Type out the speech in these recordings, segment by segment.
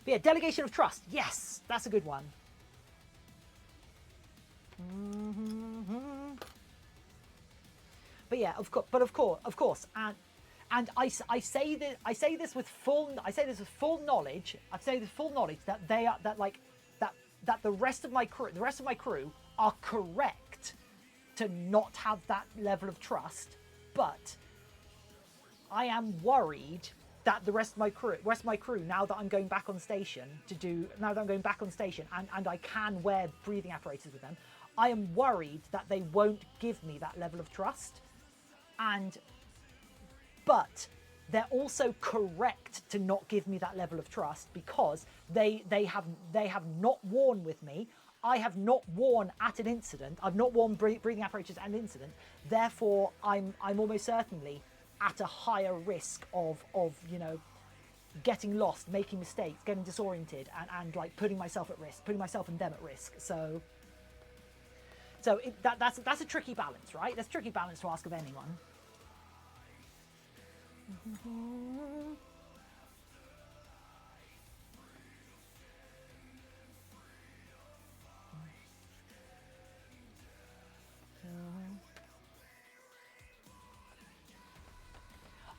But yeah, delegation of trust. Yes, that's a good one. But yeah, of course, and I say this with full knowledge. I say this full knowledge that they are that the rest of my crew are correct to not have that level of trust, but I am worried that the rest of my crew, now that I'm going back on station and I can wear breathing apparatus with them, I am worried that they won't give me that level of trust. But they're also correct to not give me that level of trust because they have not worn with me. I have not worn at an incident. I've not worn breathing apparatus at an incident. Therefore, I'm almost certainly at a higher risk of getting lost, making mistakes, getting disoriented, and like putting myself at risk, putting myself and them at risk. So that's a tricky balance, right? That's a tricky balance to ask of anyone.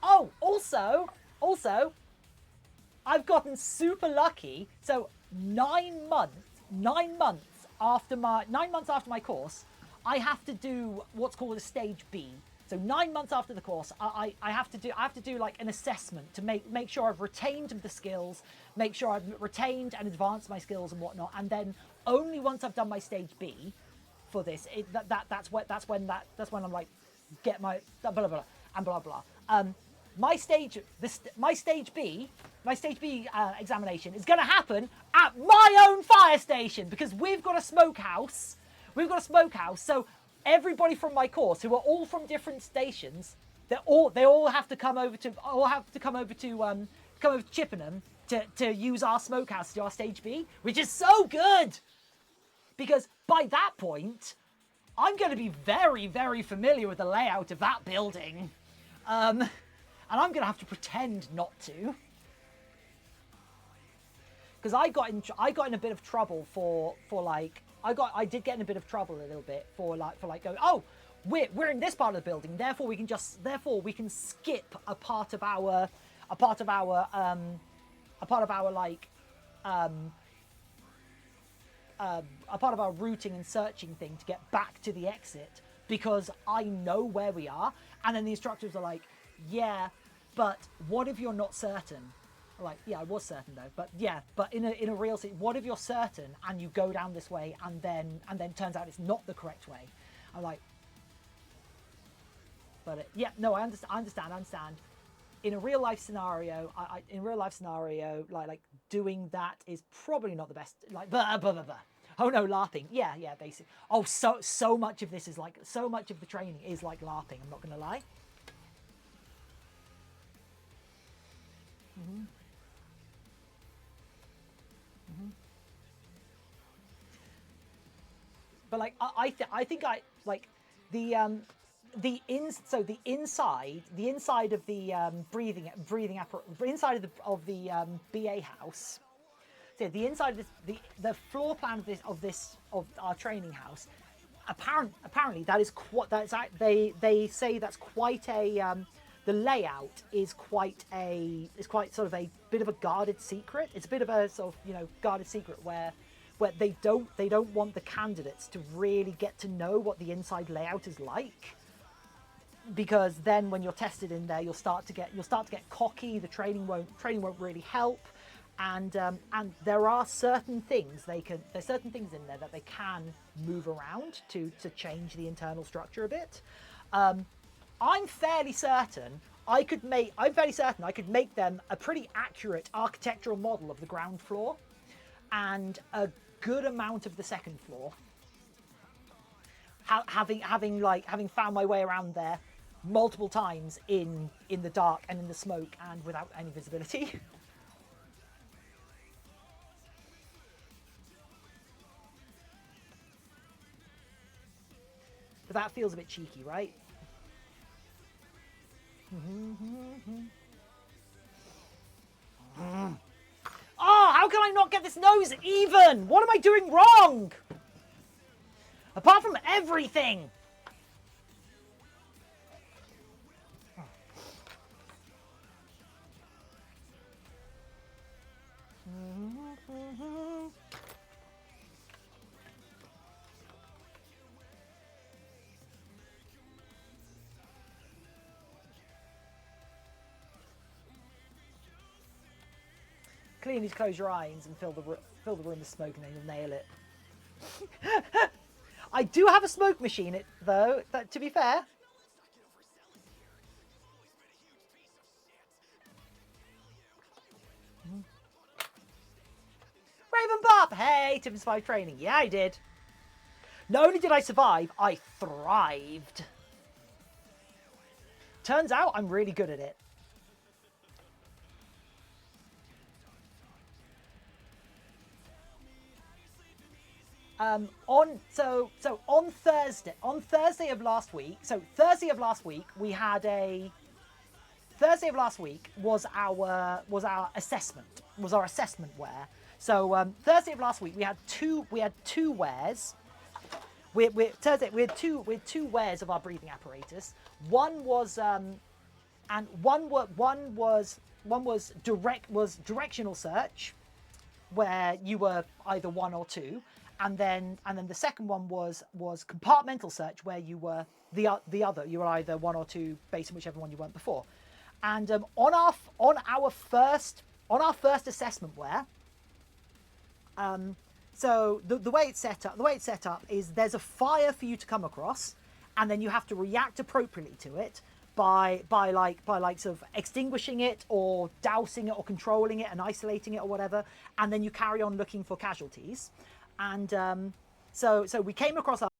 Oh, also, I've gotten super lucky. So 9 months after my course, I have to do what's called a stage B. So 9 months after the course, I have to do like an assessment to make sure I've retained the skills, make sure I've retained and advanced my skills and whatnot, and then only once I've done my stage B for this, that's when I'm like, get my blah blah blah and blah blah. My stage B examination is going to happen at my own fire station because we've got a smokehouse. So everybody from my course, who are all from different stations, they all have to come over to Chippenham to use our smokehouse to do our stage B, which is so good because by that point, I'm going to be very, very familiar with the layout of that building. And I'm going to have to pretend not to. Because I got in a bit of trouble I did get in a bit of trouble a little bit for going, oh, we're in this part of the building, therefore we can skip a part of our routing and searching thing to get back to the exit because I know where we are. And then the instructors are like, yeah, but what if you're not certain? I'm like, yeah, I was certain though, but in a real scene, what if you're certain and you go down this way and then turns out it's not the correct way? I'm like, but I understand. In a real life scenario, like doing that is probably not the best. Like, blah, blah, blah, blah. Oh no, LARPing. Yeah, basically. Oh, so much of this is like, so much of the training is like LARPing. I'm not gonna lie. Mm-hmm. Mm-hmm. But like, I think like the inside of the inside of the BA house. So the inside of the floor plan of our training house. Apparently that is they say that's quite a the layout is quite sort of a bit of a guarded secret. It's a bit of a sort of guarded secret where they don't want the candidates to really get to know what the inside layout is like, because then when you're tested in there, you'll start to get cocky. The training won't really help, and there are certain things there's certain things in there that they can move around to change the internal structure a bit. I'm fairly certain I could make them a pretty accurate architectural model of the ground floor and a good amount of the second floor. Having found my way around there multiple times in the dark and in the smoke and without any visibility. But that feels a bit cheeky, right? Oh, how can I I not get this nose even? What am I doing wrong? Apart from everything. Clearly, need to close your eyes and fill the room with smoke, and then you'll nail it. I do have a smoke machine, though. To be fair. Raven Bop! Hey, Tiffin 5 training. Yeah, I did. Not only did I survive, I thrived. Turns out I'm really good at it. On Thursday of last week. So Thursday of last week we had a. Thursday of last week was our assessment. Was our assessment wear. So Thursday of last week we had two wares. Thursday we had two wares of our breathing apparatus. One was directional search, where you were either one or two, and then the second one was compartmental search, where you were the other. You were either one or two based on whichever one you weren't before. And on our first assessment wear, so the way it's set up is there's a fire for you to come across, and then you have to react appropriately to it by sort of extinguishing it or dousing it or controlling it and isolating it or whatever, and then you carry on looking for casualties. And so we came across our